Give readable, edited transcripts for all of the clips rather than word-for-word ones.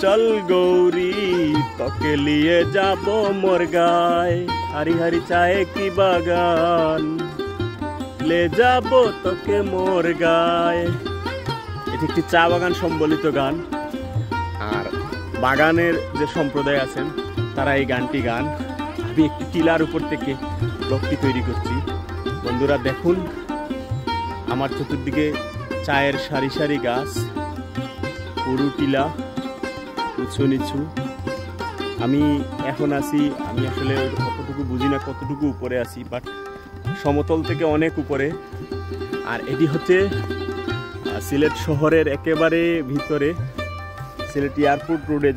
चल गौरी তোকে लिए যাব মোর গায় হারি হারি চায়ে কি বাগান ले যাব তোকে মোর গায়। এটি একটি চা বাগান সম্বলিত গান। আর বাগানের যে সম্প্রদায় আছেন তারা এই গানটি গান। আমি একটি টিলার উপর থেকে ব্লগটি তৈরি করছি। বন্ধুরা দেখুন আমার চতুর্দিকে চায়ের সারি সারি গাছ, পুরু টিলা, উঁচু নিচু। আমি এখন আছি, আমি আসলে কতটুকু বুঝি না কতটুকু উপরে আছি, বাট সমতল থেকে অনেক উপরে। আর এটি হচ্ছে সিলেট শহরের একেবারে ভিতরে, সিলেট এয়ারপোর্ট রোডে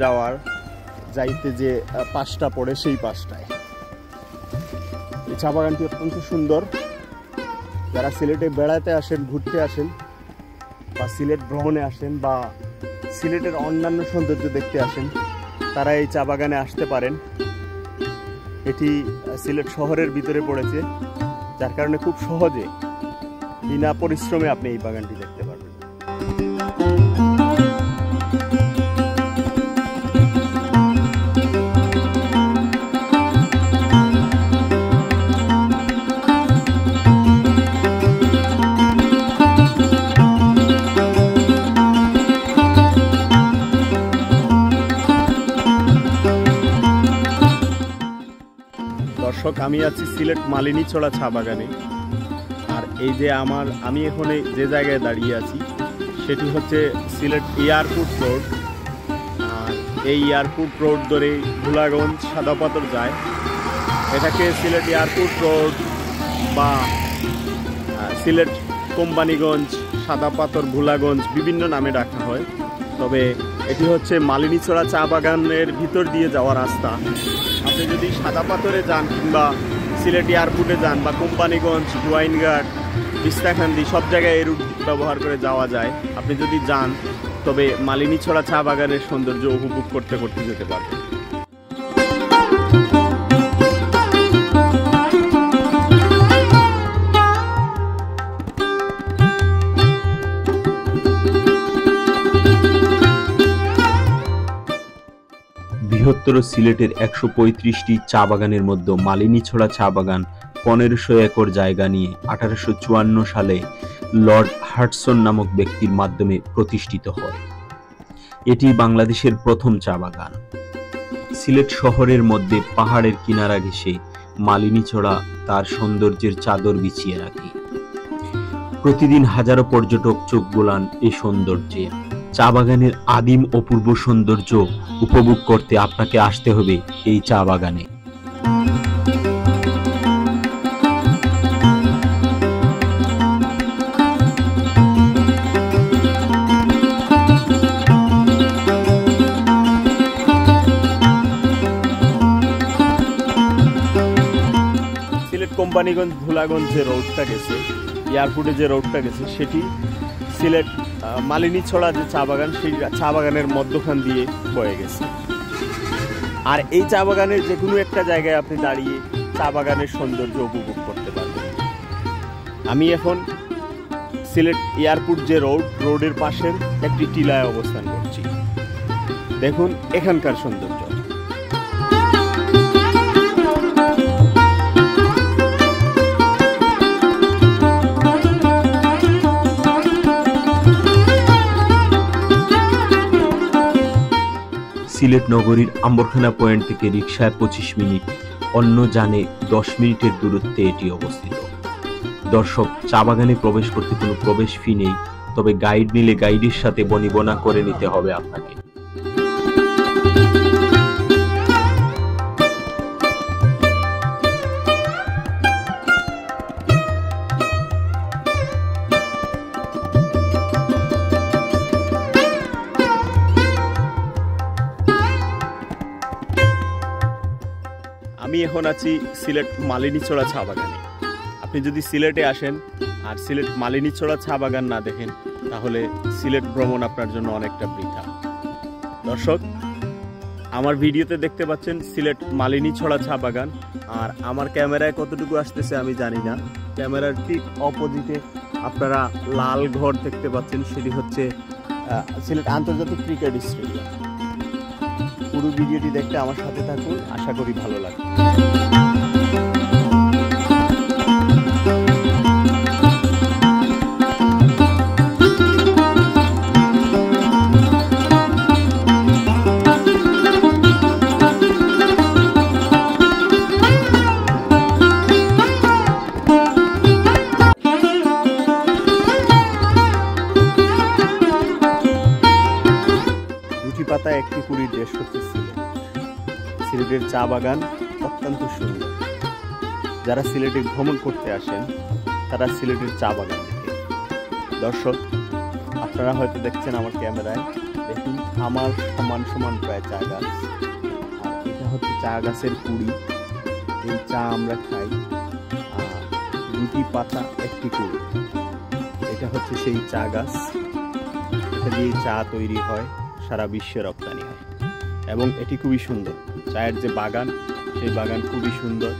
যাইতে যে পাশটা পড়ে সেই পাশটায়। এই চা বাগানটি অত্যন্ত সুন্দর। যারা সিলেটে বেড়াতে আসেন, ঘুরতে আসেন, বা সিলেট ভ্রমণে আসেন, বা সিলেটের অন্যান্য সৌন্দর্য দেখতে আসেন, তারা এই চা বাগানে আসতে পারেন। এটি সিলেট শহরের ভিতরে পড়েছে, যার কারণে খুব সহজে বিনা পরিশ্রমে আপনি এই বাগানটি দেখতে পারবেন। দর্শক, আমি আছি সিলেট মালিনীছড়া চা বাগানে। আর এই যে আমি এখন যে জায়গায় দাঁড়িয়ে আছি সেটি হচ্ছে সিলেট এয়ারপোর্ট রোড। আর এই এয়ারপোর্ট রোড ধরে ভোলাগঞ্জ সাদাপাথর যায়। এটাকে সিলেট এয়ারপোর্ট রোড বা সিলেট কোম্পানিগঞ্জ, সাদাপাথর, ভোলাগঞ্জ বিভিন্ন নামে ডাকা হয়। তবে এটি হচ্ছে মালিনীছড়া চা বাগানের ভিতর দিয়ে যাওয়া রাস্তা। আপনি যদি সাদাপাথরে যান কিংবা সিলেট এয়ারপোর্টে যান বা কোম্পানিগঞ্জ, গোয়াইনঘাট, বিস্তাখান্দি সব জায়গায় এই রুট ব্যবহার করে যাওয়া যায়। আপনি যদি যান তবে মালিনীছড়া চা বাগানের সৌন্দর্য উপভোগ করতে করতে যেতে পারবেন। বৃহত্তর সিলেটের ১৩৫টি চা বাগানের মধ্যে মালিনীছড়া চা বাগান ১৫০০ একর জায়গা নিয়ে ১৮৫৪ সালে লর্ড হাডসন নামক ব্যক্তির মাধ্যমে প্রতিষ্ঠিত হয়। এটি বাংলাদেশের প্রথম চা বাগান। সিলেট শহরের মধ্যে পাহাড়ের কিনারা ঘেঁষে মালিনীছড়া তার সৌন্দর্যের চাদর বিছিয়ে রাখে। প্রতিদিন হাজারো পর্যটক চোখ বোলান এই সৌন্দর্যে। চা বাগানের আদিম অপূর্ব সৌন্দর্য উপভোগ করতে আপনাকে আসতে হবে এই চা বাগানে। সিলেট কোম্পানিগঞ্জ ভোলাগঞ্জ যে রোডটা গেছে, এয়ারপোর্টে যে রোডটা গেছে, সেটি সিলেট মালিনীছড়া যে চা বাগান, সেই চা বাগানের মধ্যখান দিয়ে বয়ে গেছে। আর এই চা বাগানের যে কোনো একটা জায়গায় আপনি দাঁড়িয়ে চা বাগানের সৌন্দর্য উপভোগ করতে পারবেন। আমি এখন সিলেট এয়ারপোর্ট যে রোডের পাশের একটি টিলায় অবস্থান করছি। দেখুন এখানকার সৌন্দর্য। সিলেট নগরীর আম্বরখানা পয়েন্ট থেকে রিকশায় ২৫ মিনিট, অন্য যানে ১০ মিনিটের দূরত্বে এটি অবস্থিত। দর্শক, চা বাগানে প্রবেশ করতে কোনো প্রবেশ ফি নেই, তবে গাইড নিলে গাইডের সাথে বনিবনা করে নিতে হবে আপনাকে। আমি এখন আছি সিলেট মালিনীছড়া চা বাগানে। আপনি যদি সিলেটে আসেন আর সিলেট মালিনীছড়া চা বাগান না দেখেন তাহলে সিলেট ভ্রমণ আপনার জন্য অনেকটা বৃথা। দর্শক, আমার ভিডিওতে দেখতে পাচ্ছেন সিলেট মালিনীছড়া চা বাগান। আর আমার ক্যামেরায় কতটুকু আসতেছে আমি জানি না। ক্যামেরার ঠিক অপোজিটে আপনারা লাল ঘর দেখতে পাচ্ছেন, সেটি হচ্ছে সিলেট আন্তর্জাতিক ক্রিকেট স্টেডিয়াম। পুরো ভিডিওটি দেখতে আমার সাথে থাকুন, আশা করি ভালো লাগবে। পাতা একটি কুড়ির দেশ হচ্ছে সিলেট। সিলেটের চা বাগান অত্যন্ত সুন্দর। যারা সিলেটে ভ্রমণ করতে আসেন তারা সিলেটের চা বাগান দেখে। দর্শক, আপনারা হয়তো দেখছেন আমার ক্যামেরায়, দেখুন আমার সমান সমান প্রায় চা গাছ। আর এটা হচ্ছে চা গাছের কুড়ি। এই চা আমরা খাই, দুটি পাতা একটি কুড়ি। এটা হচ্ছে সেই চা গাছ, এটা দিয়ে চা তৈরি হয়, সারা বিশ্বে রপ্তানি হয় এবং এটি খুবই সুন্দর। চায়ের যে বাগান, সেই বাগান খুবই সুন্দর।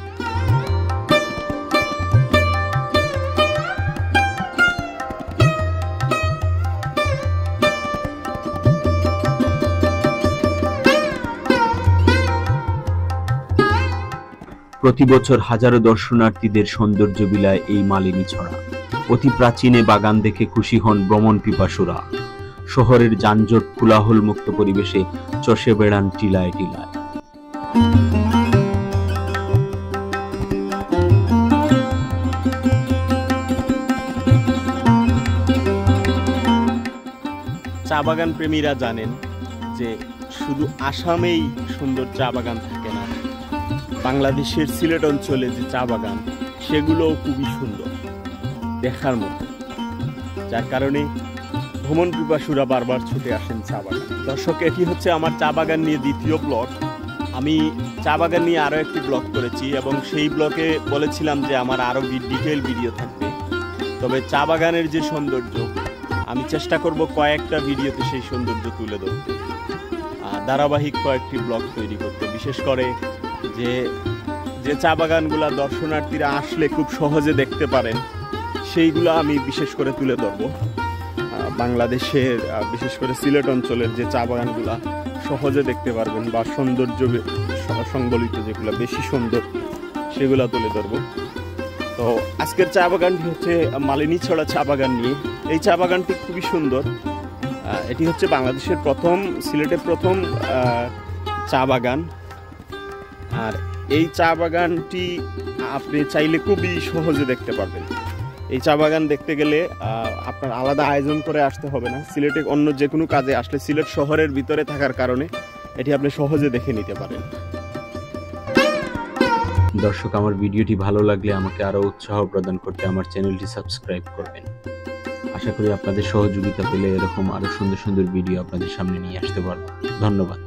প্রতি বছর হাজারো দর্শনার্থীদের সৌন্দর্য বিলায় এই মালিনী ছড়া। অতি প্রাচীনে বাগান দেখে খুশি হন ভ্রমণ পিপাসুরা। শহরের যানজট কোলাহল মুক্ত পরিবেশে চষে বেড়ান টিলায় টিলায়। চা বাগান প্রেমীরা জানেন যে শুধু আসামেই সুন্দর চা বাগান থাকে না, বাংলাদেশের সিলেট অঞ্চলে যে চা বাগান সেগুলোও খুবই সুন্দর দেখার মতো, যার কারণে ভ্রমণ পিপাসুরা বারবার ছুটে আসেন চা বাগান। দর্শক, এটি হচ্ছে আমার চা বাগান নিয়ে দ্বিতীয় ব্লগ। আমি চা বাগান নিয়ে আরও একটি ব্লগ করেছি এবং সেই ব্লগে বলেছিলাম যে আমার আরও ডিটেল ভিডিও থাকবে। তবে চা বাগানের যে সৌন্দর্য, আমি চেষ্টা করব কয়েকটা ভিডিওতে সেই সৌন্দর্য তুলে ধরতে, ধারাবাহিক কয়েকটি ব্লগ তৈরি করতে। বিশেষ করে যে চা বাগানগুলা দর্শনার্থীরা আসলে খুব সহজে দেখতে পারেন, সেইগুলো আমি বিশেষ করে তুলে ধরবো। বাংলাদেশের বিশেষ করে সিলেট অঞ্চলের যে চা বাগানগুলা সহজে দেখতে পারবেন বা সৌন্দর্য সংবলিত যেগুলো বেশি সুন্দর, সেগুলো তুলে ধরবো। তো আজকের চা বাগানটি হচ্ছে মালিনী ছড়া চা বাগান নিয়ে। এই চা বাগানটি খুবই সুন্দর। এটি হচ্ছে বাংলাদেশের সিলেটের প্রথম চা বাগান। আর এই চা বাগানটি আপনি চাইলে খুবই সহজে দেখতে পারবেন। এই চা বাগান দেখতে গেলে আপনার আলাদা আয়োজন করে আসতে হবে না। সিলেটে অন্য যে কোনো কাজে আসলে সিলেট শহরের ভিতরে থাকার কারণে এটি আপনি সহজে দেখে নিতে পারেন। দর্শক, আমার ভিডিওটি ভালো লাগলে আমাকে আরো উৎসাহ প্রদান করতে আমার চ্যানেলটি সাবস্ক্রাইব করবেন। আশা করি আপনাদের সহযোগিতা পেলে এরকম আরো সুন্দর সুন্দর ভিডিও আপনাদের সামনে নিয়ে আসতে পারবো। ধন্যবাদ।